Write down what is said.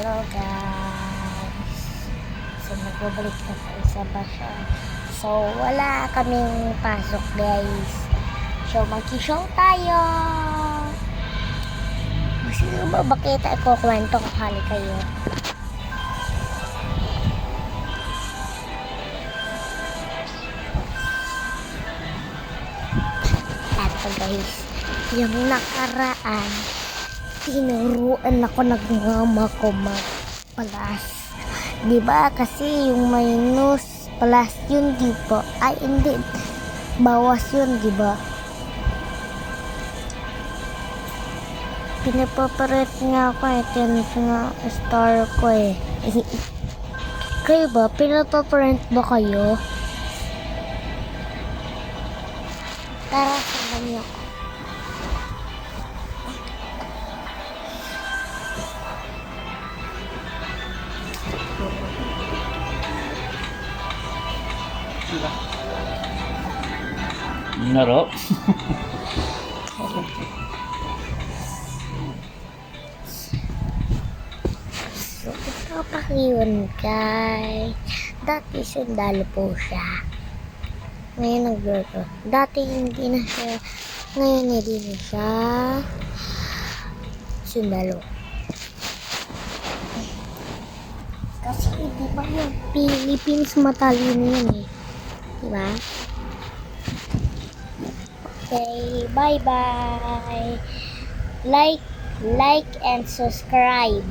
Hello guys. So nagbabalik na tayo sa basya. So wala kaming pasok guys. So mag-show tayo. Sino ba bakit ako kwento ko hali kayo? Eto guys, yung nakaraan tinuruan ako ng mama ko mag-plus. Diba? Kasi yung minus plus yun, diba? Ay, hindi. Bawas yun, diba? Pinapaparet nga ako eh. Tiyan nga star ko eh. Kayo ba? Pinapaparet ba kayo? Tara, saban niyo ako. Naro. So, ito pa yun, guys. Dati sundalo po siya. Ngayon nagluto. Dati hindi na siya. Ngayon hindi na siya sundalo. Kasi di ba yung Philippines matalino yun eh. Diba? Okay, bye-bye. Like and subscribe.